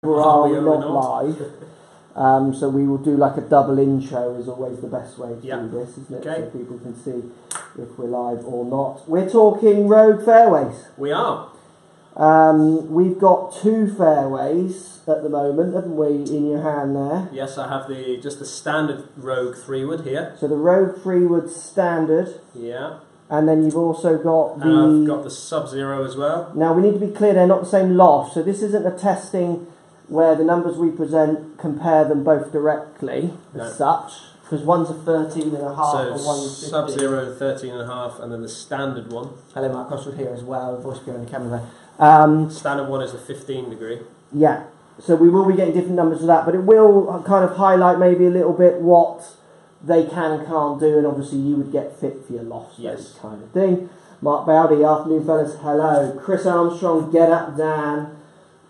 Are we not live? So we will do like a double intro is always the best way to do this, isn't it? Okay. So people can see if we're live or not. We're talking rogue fairways. We are. We've got two fairways at the moment, haven't we, in your hand there? Yes, I have just the standard Rogue 3-wood here. So the Rogue 3-wood standard. Yeah. And then you've also got the... And I've got the Sub-Zero as well. Now we need to be clear, they're not the same loft, so this isn't a testing where the numbers we present compare them both directly as such, because one's a 13 and a half and one's 15. Sub-Zero 13 and a half, and then the standard one. Hello, Mark Crossfield here as well, voice behind the camera there. Standard one is the 15 degree. Yeah, so we will be getting different numbers for that, but it will kind of highlight maybe a little bit what they can and can't do, and obviously you would get fit for your lofts, yes, kind of thing. Mark Bowdy, afternoon fellas, hello. Chris Armstrong, get up, Dan.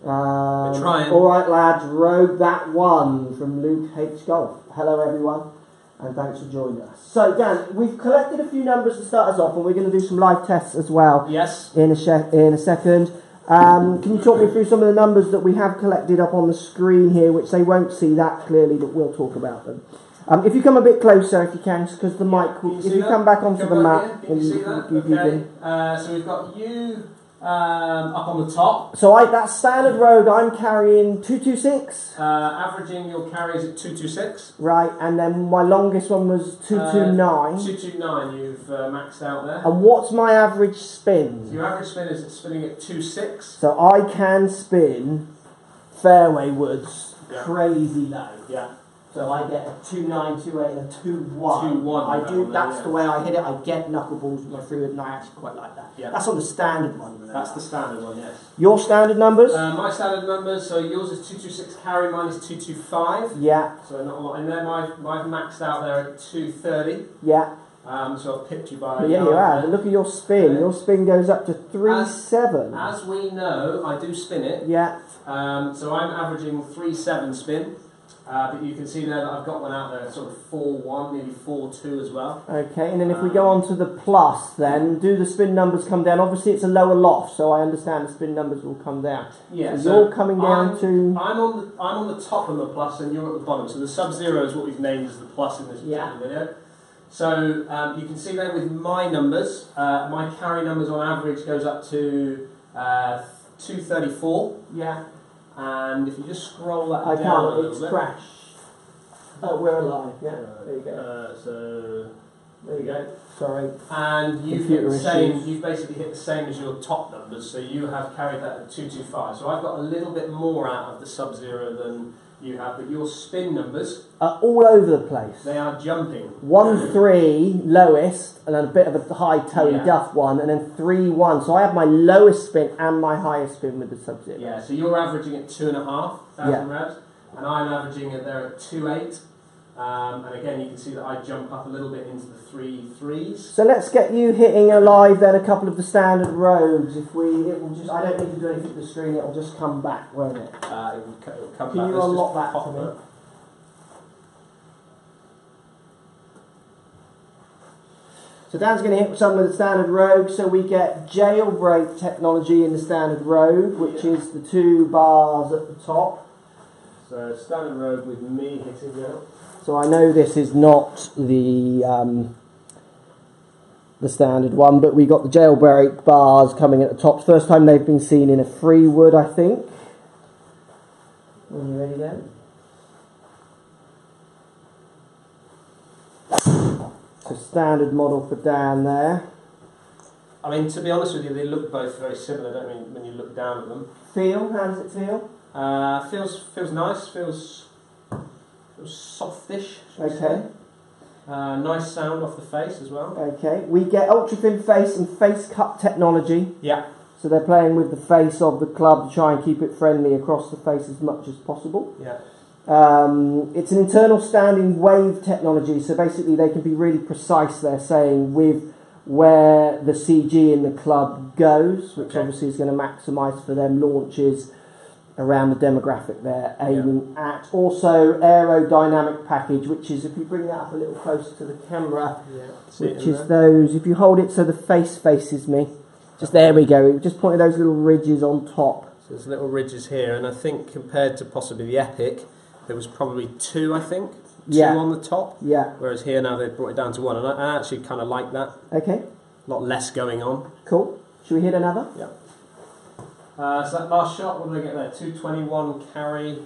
We're trying. All right, lads, Rogue that one from Luke H. Golf. Hello, everyone, and thanks for joining us. So, Dan, we've collected a few numbers to start us off, and we're going to do some live tests as well. Yes. In a second. Can you talk me through some of the numbers that we have collected up on the screen here, which they won't see that clearly, but we'll talk about them. If you come a bit closer, if you can, because the mic will... If you come back onto the map... Can you see that? Okay. So we've got you up on the top. So that standard Rogue, I'm carrying 226. Averaging your carries at 226. Right, and then my longest one was 229. 229 you've maxed out there. And what's my average spin? So your average spin is spinning at 2.6. So I can spin fairway woods crazy low. Yeah. So I get a 2.9, 2.8 and a 2.1. 2.1. I do. That's the way I hit it. I get knuckleballs with my 3-wood, and I actually quite like that. Yeah. That's on the standard one. Remember? That's the standard one, yes. Your standard numbers? My standard numbers. So yours is 226 carry, mine is 225. Yeah. So not a lot in there. I've maxed out there at 230. Yeah. So I've pipped you by. Yeah, you have. Look at your spin. Your spin goes up to 3.7. As we know, I do spin it. Yeah. So I'm averaging 3.7 spin. But you can see there that I've got one out there sort of 4.1, maybe 4.2 as well. Okay, and then if we go on to the plus then, do the spin numbers come down? Obviously it's a lower loft, so I understand the spin numbers will come down. Yeah, so you're coming down to... I'm on the top of the plus and you're at the bottom. So the Sub-Zero is what we've named as the plus in this particular video. So you can see there with my numbers, my carry numbers on average goes up to 234. Yeah. And if you just scroll that down a little bit... crashed. Oh, we're alive. Yeah, there you go. So there you go. Sorry. And you've hit the same. You've basically hit the same as your top numbers. So you have carried that at 225. So I've got a little bit more out of the Sub-Zero than you have, but your spin numbers are all over the place. They are jumping. 1.3 lowest, and then a bit of a high Tony Duff one, and then 3.1. So I have my lowest spin and my highest spin with the Sub-Zero. Yeah. So you're averaging at 2,500 revs, and I'm averaging it there at 2.8. And again, you can see that I jump up a little bit into the 3.3s. So let's get you hitting alive then a couple of the standard rogues. It will just. I don't need to do anything to the screen. It will just come back, won't it? It will come back. Can you unlock that for me? So Dan's going to hit some of the standard rogues. So we get jailbreak technology in the standard rogue, which is the 2 bars at the top. So standard rogue with me hitting now. So I know this is not the standard one, but we got the jailbreak bars coming at the top. First time they've been seen in a 3-wood, I think. When you ready then? So standard model for Dan there. I mean, to be honest with you, they look both very similar, don't they, when you look down at them? Feel? How does it feel? Feels nice. Feels softish. Okay. Nice sound off the face as well. Okay. We get ultra thin face and face cup technology. Yeah. So they're playing with the face of the club to try and keep it friendly across the face as much as possible. Yeah. It's an internal standing wave technology, so basically they can be really precise, they're saying, with where the CG in the club goes, which obviously is going to maximise for them launches around the demographic they're aiming at. Also, aerodynamic package, which is, if you bring that up a little closer to the camera, which is those, if you hold it so the face faces me, just there we go, just pointing those little ridges on top. there's little ridges here, and I think compared to possibly the Epic, there was probably two, I think. Two on the top. Yeah. Whereas here now they've brought it down to one, and I actually kind of like that. Okay. A lot less going on. Cool. Should we hit another? Yeah. So that last shot, what did I get there? 221 carry,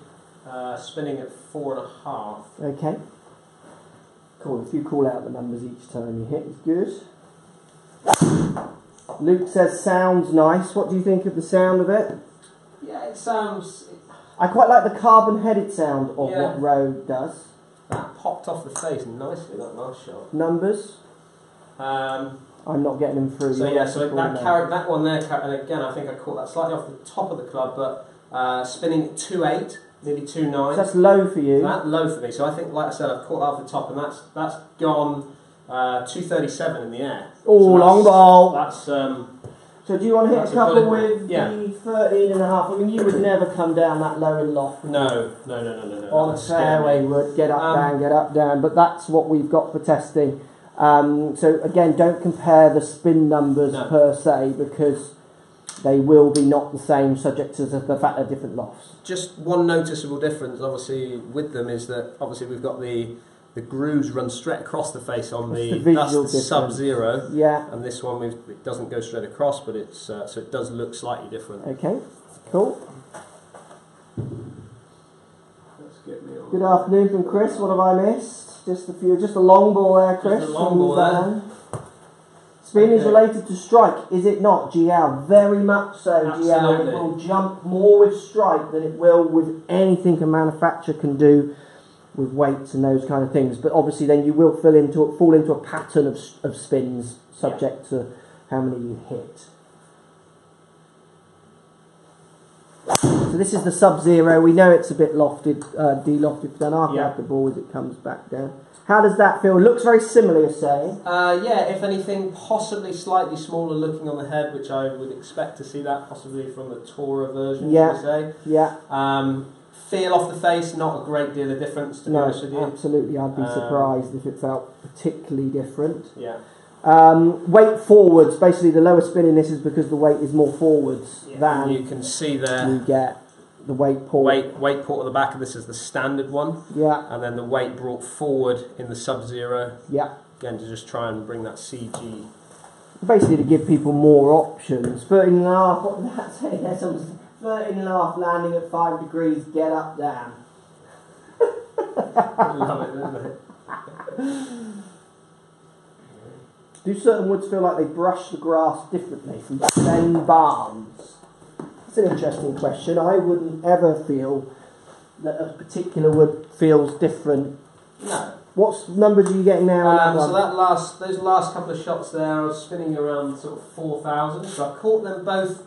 spinning at 4.5. Okay. Cool. If you call out the numbers each time you hit, it's good. Luke says sounds nice. What do you think of the sound of it? Yeah, it sounds... I quite like the carbon-headed sound of what Rogue does. That popped off the face nicely, that last shot. Numbers? I'm not getting them through. So yeah, so that one there, and again I think I caught that slightly off the top of the club, but spinning at 2.8, nearly 2.9. So that's low for you? That's low for me, so I think, like I said, I've caught that off the top, and that's gone 237 in the air. Oh, so long ball. That's... so do you want to hit a couple with the 13.5? I mean, you would never come down that low in loft. No. On a fairway would get up, down, get up, down. But that's what we've got for testing. So again, don't compare the spin numbers per se, because they will be not the same, subject to the fact they're different lofts. Just one noticeable difference, obviously, with them is that obviously we've got the grooves run straight across the face on that's the Sub-Zero. Yeah. And this one it doesn't go straight across, but it's so it does look slightly different. Okay. Cool. Let's get me on. Good afternoon from Chris. What have I missed? Just a long ball there, Chris. Just a long ball there. Spin is related to strike, is it not, GL? Very much so, Absolutely. GL. It will jump more with strike than it will with anything a manufacturer can do with weights and those kind of things. But obviously then you will fall into a pattern of spins, subject to how many you hit. So this is the Sub-Zero. We know it's a bit lofted, de-lofted, then after the ball as it comes back down. How does that feel? It looks very similar, you're saying? Yeah, if anything, possibly slightly smaller looking on the head, which I would expect to see that possibly from the Tourer version, should we say. Yeah. Feel off the face, not a great deal of difference, to be honest with you. Absolutely. I'd be surprised if it felt particularly different. Yeah. Weight forwards, basically the lower spin in this is because the weight is more forwards than you can see there. You get the weight port. Weight port at the back of this is the standard one. Yeah. And then the weight brought forward in the Sub-Zero. Yeah. Again, to just try and bring that CG. Basically to give people more options. 13.5, what did that say? There's 13.5 landing at 5 degrees, get up, down. Love it, isn't it? Do certain woods feel like they brush the grass differently from the same barns? That's an interesting question. I wouldn't ever feel that a particular wood feels different. No. What numbers are you getting now? So those last couple of shots there, I was spinning around sort of 4,000. So I caught them both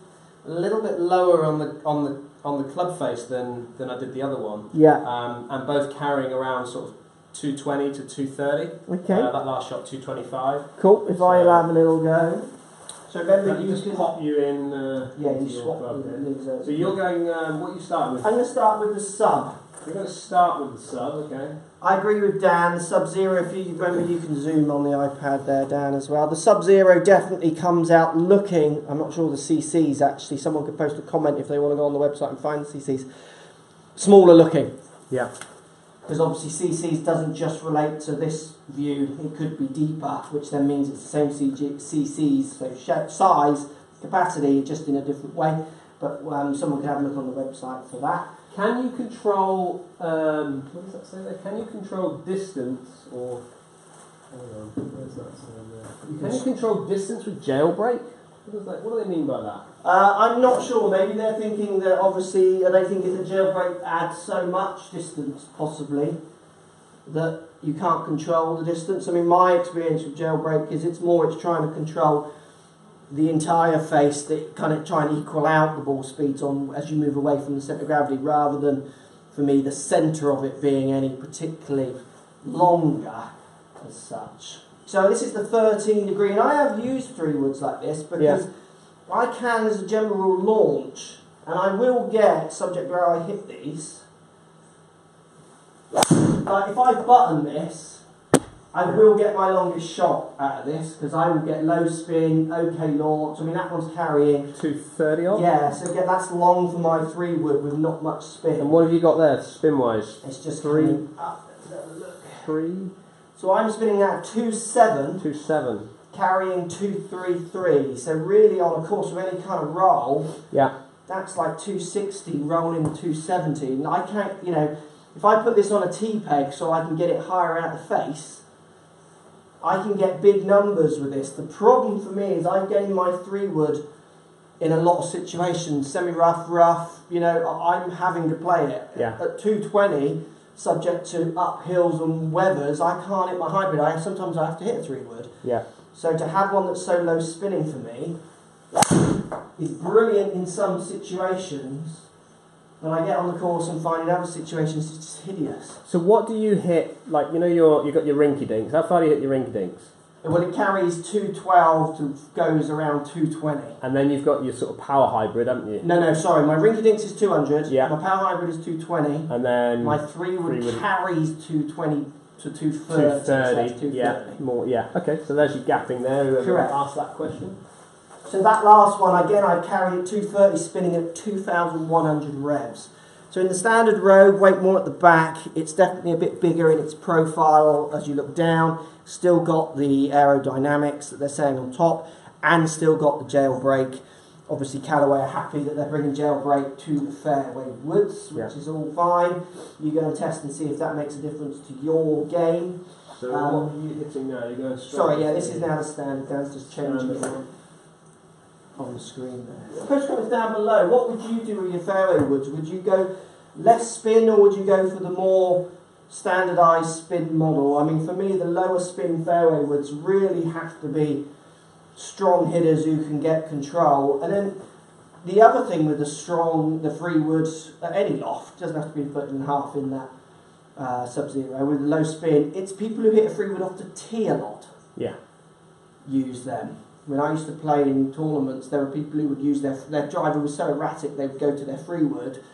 a little bit lower on the club face than I did the other one. Yeah. And both carrying around sort of 220 to 230. Okay. That last shot 225. Cool. If I have a little go. So remember, you just pop you in. You swap the So you're going. What are you starting with? I'm going to start with the Sub. We're going to start with the Sub. Okay. I agree with Dan. The Sub-Zero. If you remember, you can zoom on the iPad there, Dan, as well. The Sub-Zero definitely comes out looking. I'm not sure the CCs actually. Someone could post a comment if they want to go on the website and find the CCs. Smaller looking. Yeah. Because obviously CCs doesn't just relate to this view, it could be deeper, which then means it's the same CCs, so size, capacity, just in a different way. But someone could have a look on the website for that. Can you control, what does that say there? Can you control distance or, hang on, where's that saying there? Can you control distance with jailbreak? What do they mean by that? I'm not sure. Maybe they're thinking that obviously they think the jailbreak adds so much distance, possibly, that you can't control the distance. I mean, my experience with jailbreak is it's trying to control the entire face, that kind of try and equal out the ball speeds on as you move away from the centre of gravity, rather than, for me, the centre of it being any particularly longer as such. So this is the 13 degree, and I have used 3 woods like this because I can, as a general launch, and I will get, subject where I hit these, like if I button this, I will get my longest shot out of this because I will get low spin, okay launch. I mean, that one's carrying 230 odd? Yeah, so that's long for my 3-wood with not much spin. And what have you got there, spin-wise? It's just 3 up. Let's have a look. 3. So I'm spinning at 2.7. 2.7. Carrying 233. So really, on a course of any kind of roll, yeah, that's like 260 rolling 270. And I can't, you know, if I put this on a T-peg so I can get it higher out the face, I can get big numbers with this. The problem for me is I gain my 3-wood in a lot of situations, semi-rough, rough, you know, I'm having to play it. Yeah. At 220, subject to uphills and weathers, I can't hit my hybrid. Sometimes I have to hit a 3-wood. Yeah. So to have one that's so low spinning for me is brilliant in some situations, but I get on the course and find in other situations it's just hideous. So what do you hit, like, you know, you've got your rinky-dinks. How far do you hit your rinky-dinks? Well, it carries 212 to goes around 220. And then you've got your sort of power hybrid, haven't you? No, sorry. My rinky-dinks is 200. Yeah. My power hybrid is 220. And then my 3-wood carries 220 to 230. 230. Yeah. More. Yeah. Okay. So there's your gapping there. Correct. Ask that question. So that last one again, I carried 230, spinning at 2,100 revs. So in the standard Rogue, weight more at the back. It's definitely a bit bigger in its profile as you look down. Still got the aerodynamics that they're saying on top, and still got the jailbreak. Obviously, Callaway are happy that they're bringing jailbreak to the fairway woods, which is all fine. You go and test and see if that makes a difference to your game. So what are you hitting now? You're going straight. Sorry, yeah, this is now the standard. Dan's just changing it on the screen there. The question comes down below. What would you do with your fairway woods? Would you go less spin, or would you go for the more standardised spin model? I mean, for me, the lower spin fairway woods really have to be strong hitters who can get control. And then the other thing with the 3 woods at any loft, doesn't have to be a foot and a half in that Sub-Zero, with the low spin, it's people who hit a 3 wood off the tee a lot. Yeah. Use them. When I used to play in tournaments, there were people who would use their driver was so erratic they would go to their 3 wood,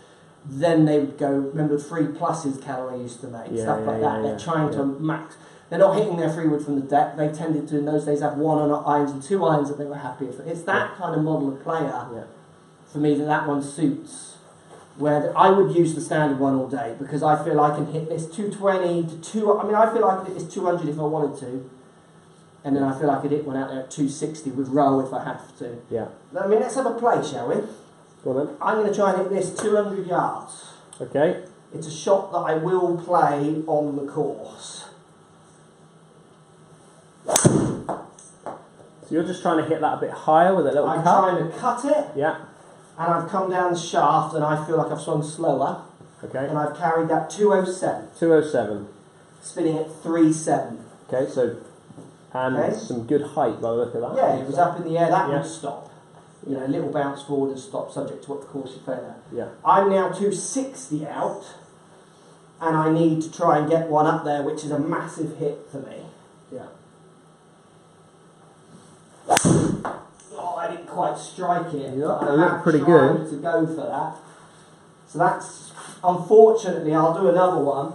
then they would go, remember the 3 pluses Callaway used to make, stuff like that. They're trying to max. They're not hitting their 3 wood from the deck. They tended to, in those days, have 1 irons and 2 irons that they were happy with. It's that kind of model of player, for me, that one suits. Where I would use the standard one all day, because I feel I can hit this 220 to 2... I mean, I feel I could hit this 200 if I wanted to. And then I feel I could hit one out there at 260 with roll if I have to. Yeah. I mean, let's have a play, shall we? Go on then. I'm going to try and hit this 200 yards. Okay. It's a shot that I will play on the course. So you're just trying to hit that a bit higher with a little cut? I'm trying to cut it. Yeah. And I've come down the shaft and I feel like I've swung slower. Okay. And I've carried that 207. 207. Spinning at 3.7. Okay, so... And some good height by the look of that. Yeah, it was up in the air. That would stop. You know, a little bounce forward and stop, subject to what the course you play at. Yeah. I'm now 260 out, and I need to try and get one up there, which is a massive hit for me. Yeah. Oh, I didn't quite strike it. Yeah, but it looked pretty good. To go for that. So that's, unfortunately, I'll do another one.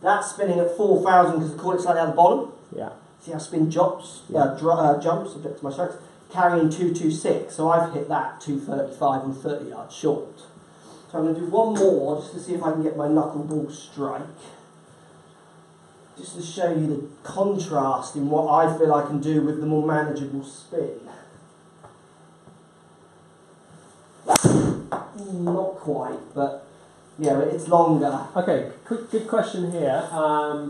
That's spinning at 4,000 because the call it's slightly at the bottom. Yeah. See how spin jumps, jumps, subject to my strokes, carrying 226, so I've hit that 235 and 30 yards short. So I'm going to do one more just to see if I can get my knuckleball strike. Just to show you the contrast in what I feel I can do with the more manageable spin. Not quite, but yeah, it's longer. Okay, good question here.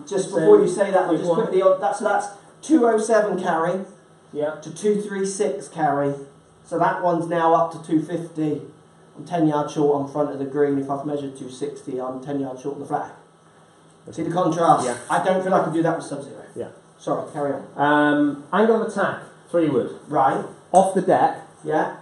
Just before you say that, I'll just quickly, that's 207 carry to 236 carry. So that one's now up to 250. I'm 10 yards short on front of the green. If I've measured 260, I'm 10 yards short of the flag. See the contrast? Yeah. I don't feel I can do that with Sub-Zero. Yeah. Sorry, carry on. Angle of attack, 3 wood. Right. Off the deck. Yeah.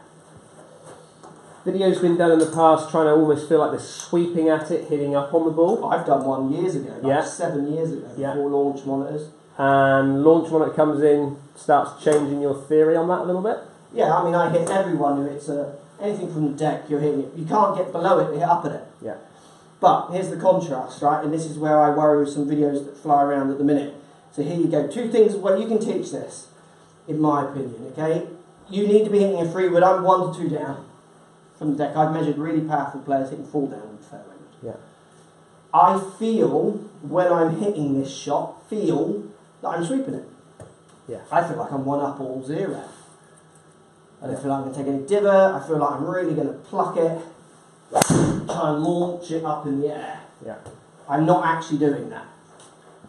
Video's been done in the past trying to almost feel like they're sweeping at it, hitting up on the ball. I've done one years ago, like 7 years ago, before launch monitors. And launch monitor comes in, starts changing your theory on that a little bit? Yeah, I mean, I hit everyone who hits anything from the deck, you're hitting it. You can't get below it, you hit up at it. Yeah. But here's the contrast, right? And this is where I worry with some videos that fly around at the minute. So here you go. 2 things where you can teach this, in my opinion, okay? You need to be hitting a 3-wood. I'm 1 to 2 down from the deck. I've measured really powerful players hitting 4 down with the fairway. Yeah. I feel, when I'm hitting this shot, that I'm sweeping it. Yeah. I feel like I'm 1 up all 0. I don't feel like I'm going to take any divot. I feel like I'm really going to pluck it, try and launch it up in the air. Yeah. I'm not actually doing that.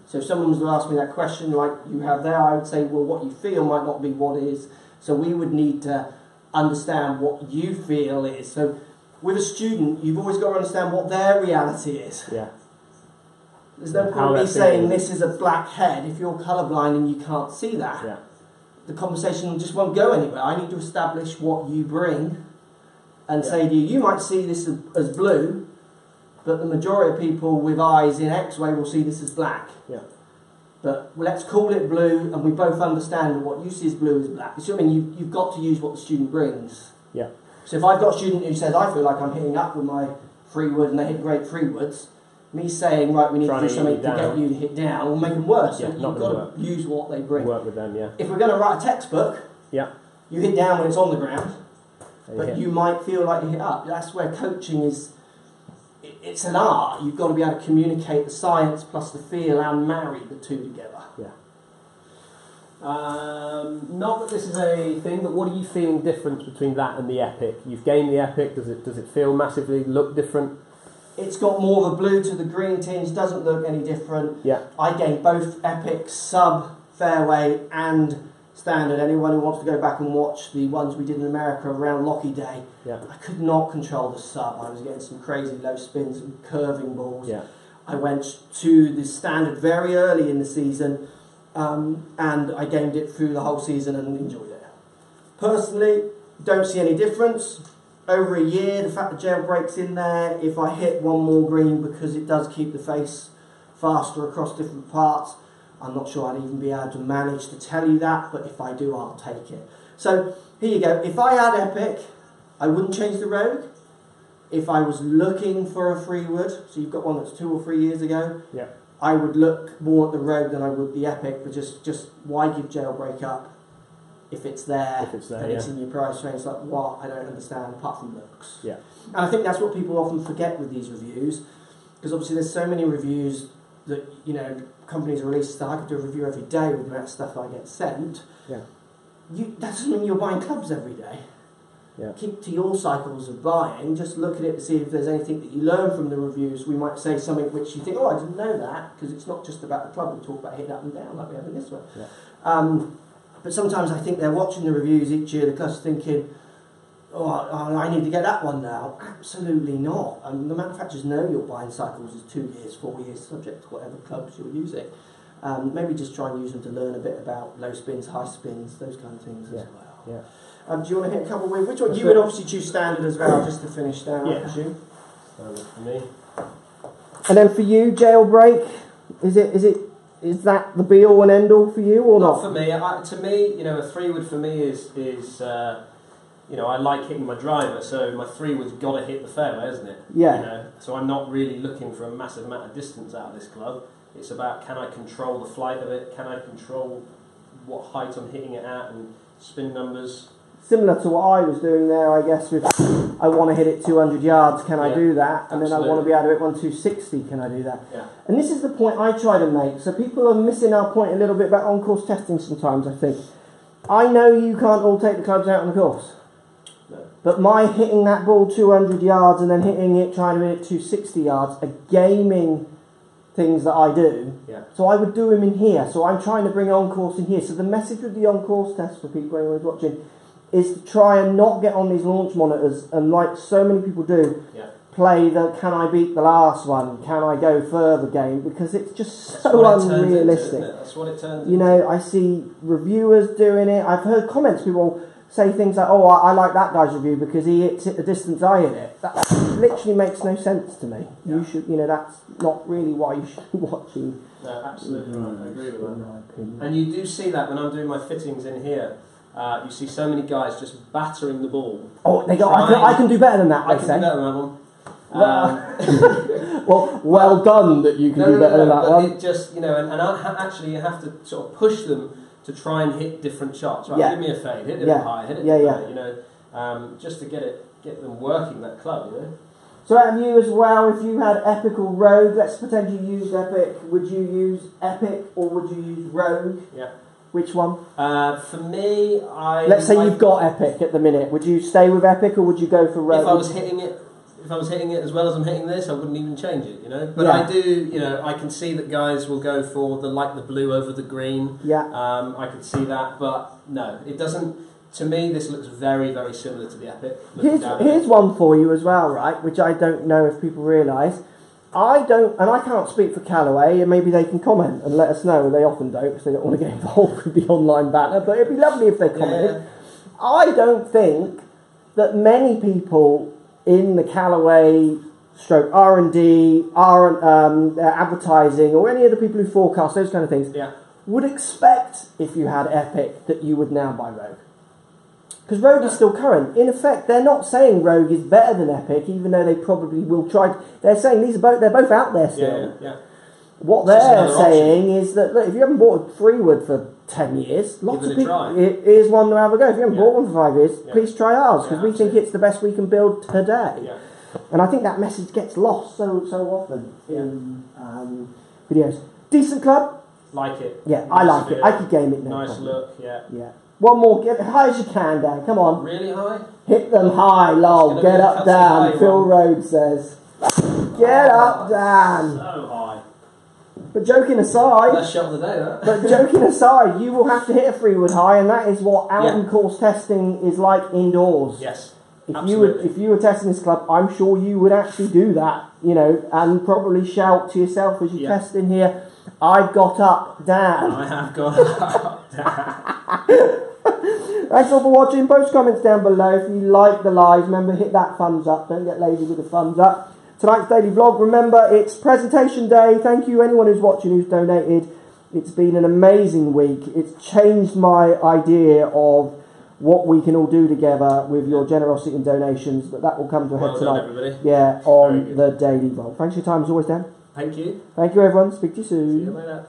So if someone was to ask me that question like you have there, I would say, well, what you feel might not be what is. So we would need to understand what you feel is. So with a student, you've always got to understand what their reality is. Yeah. There's no point in me saying this is a black head if you're colourblind and you can't see that. Yeah. The conversation just won't go anywhere. I need to establish what you bring and say to you, you might see this as blue, but the majority of people with eyes in X-ray will see this as black. Yeah. But let's call it blue, and we both understand that what you see as blue is black. So I mean, you've got to use what the student brings. Yeah. So if I've got a student who says, I feel like I'm hitting up with my 3-wood and they hit great 3-woods, me saying, right, we need to do something to get you to hit down will make them worse. Yeah, so you've got to use what they bring. Work with them, yeah. If we're going to write a textbook, yeah, you hit down when it's on the ground, but you might feel like you hit up. That's where coaching is. It's an art. You've got to be able to communicate the science plus the feel and marry the 2 together. Yeah. Not that this is a thing, but what are you feeling difference between that and the Epic? You've gained the Epic. Does it feel massively look different? It's got more of a blue to the green tinge. Doesn't look any different. Yeah. I gained both Epic sub fairway and standard. Anyone who wants to go back and watch the ones we did in America around Locky Day, I could not control the sub. I was getting some crazy low spins and curving balls. Yeah. I went to the standard very early in the season, and I gained it through the whole season and enjoyed it. Personally, don't see any difference. Over a year, the fact the jailbreak's in there, if I hit one more green because it does keep the face faster across different parts, I'm not sure I'd even be able to manage to tell you that, but if I do, I'll take it. So, here you go. If I had Epic, I wouldn't change the Rogue. If I was looking for a 3-wood, so you've got one that's 2 or 3 years ago, I would look more at the Rogue than I would the Epic, but just why give jailbreak up if it's there, and it's in your price range? Like, what? I don't understand, apart from looks. Yeah. And I think that's what people often forget with these reviews, because obviously there's so many reviews that, you know, companies release stuff. I could do a review every day with the amount of stuff I get sent. Yeah. That doesn't mean you're buying clubs every day. Yeah. Keep to your cycles of buying. Just look at it to see if there's anything that you learn from the reviews. We might say something which you think, oh, I didn't know that, because it's not just about the club. We talk about hitting up and down like we have in this one. Yeah. But sometimes I think they're watching the reviews each year, the club's thinking, oh, I need to get that one now. Absolutely not. The manufacturers know your buying cycles is 2 years, 4 years, subject to whatever clubs you're using. Maybe just try and use them to learn a bit about low spins, high spins, those kind of things as well. Yeah. Do you want to hit a couple with which one? You would obviously choose standard as well, just to finish down, I presume. Standard for me. And then for you, jailbreak, is that the be all and end all for you or not? Not for me. To me, you know, a 3-wood for me is you know, I like hitting my driver, so my 3-wood's got to hit the fairway, isn't it? Yeah. You know, so I'm not really looking for a massive amount of distance out of this club. It's about, can I control the flight of it? Can I control what height I'm hitting it at and spin numbers? Similar to what I was doing there, I guess, with I want to hit it 200 yards, can I do that? And then I want to be able to hit 260, can I do that? Yeah. And this is the point I try to make. So people are missing our point a little bit about on-course testing sometimes, I think. I know you can't all take the clubs out on the course. No. But my hitting that ball 200 yards and then hitting it, trying to hit it 260 yards, are gaming things that I do. Yeah. So I would do them in here. So I'm trying to bring on-course in here. So the message with the on-course test for people who are watching is to try and not get on these launch monitors and, like so many people do, play the can I beat the last one, can I go further game, because it's just so unrealistic. That's what it turns into. You know, I see reviewers doing it. I've heard comments, people say things like, oh, I like that guy's review because he hits it the distance I hit it. That literally makes no sense to me. Yeah. You should, you know, that's not really why you should be watching. No, absolutely right. I agree with that. And you do see that when I'm doing my fittings in here. You see so many guys just battering the ball. Oh, they go, I can do better than that, I they can say. do better than that one. well done that you can do better than that one. It just, and actually you have to sort of push them to try and hit different shots. Right, give me a fade, hit it high, hit it just to get them working that club, So have you as well, if you had Epic or Rogue, let's pretend you used Epic, would you use Epic or would you use Rogue? Yeah. Which one? For me, let's say you've got Epic at the minute. Would you stay with Epic or would you go for Rogue? If I was hitting it as well as I'm hitting this, I wouldn't even change it, But I do, I can see that guys will go for the blue over the green. Yeah. I could see that, but no, it doesn't. To me, this looks very, very similar to the Epic. Here's one for you as well, right? Which I don't know if people realise. I can't speak for Callaway, and maybe they can comment and let us know. They often don't because they don't want to get involved with the online banter, but it'd be lovely if they commented. Yeah. I don't think that many people in the Callaway stroke R&D, advertising, or any of the people who forecast those kind of things would expect, if you had Epic, that you would now buy Rogue. Because Rogue is still current. In effect, they're not saying Rogue is better than Epic, even though they probably will try. They're saying they're both out there still. Yeah. What they're saying is that, look, if you haven't bought a Freewood for 10 years, lots of people, here's one to have a go. If you haven't bought one for 5 years, please try ours, because we think it's the best we can build today. Yeah. And I think that message gets lost so often in videos. Decent club? Like it. Yeah, I like it. I could game it now. Nice look, yeah. One more, get as high as you can, Dan. Come on. Really high? Hit them high, lol. Get up, Dan. Phil Rhodes says. Get up, Dan. So high. But joking aside, best shot of the day, that. But joking aside, you will have to hit a 3-wood high, and that is what out-and-course testing is like indoors. Yes. If you were testing this club, I'm sure you would actually do that, and probably shout to yourself as you test in here, I've got up, Dan. I have got up, Dan. Thanks all for watching. Post comments down below if you like the lives. Remember, hit that thumbs up. Don't get lazy with the thumbs up. Tonight's daily vlog. Remember, it's presentation day. Thank you anyone who's watching who's donated. It's been an amazing week. It's changed my idea of what we can all do together with your generosity and donations. But that will come to a head tonight. Everybody. Yeah, on the daily vlog. Thanks for your time as always, Dan. Thank you. Thank you, everyone. Speak to you soon. See you later.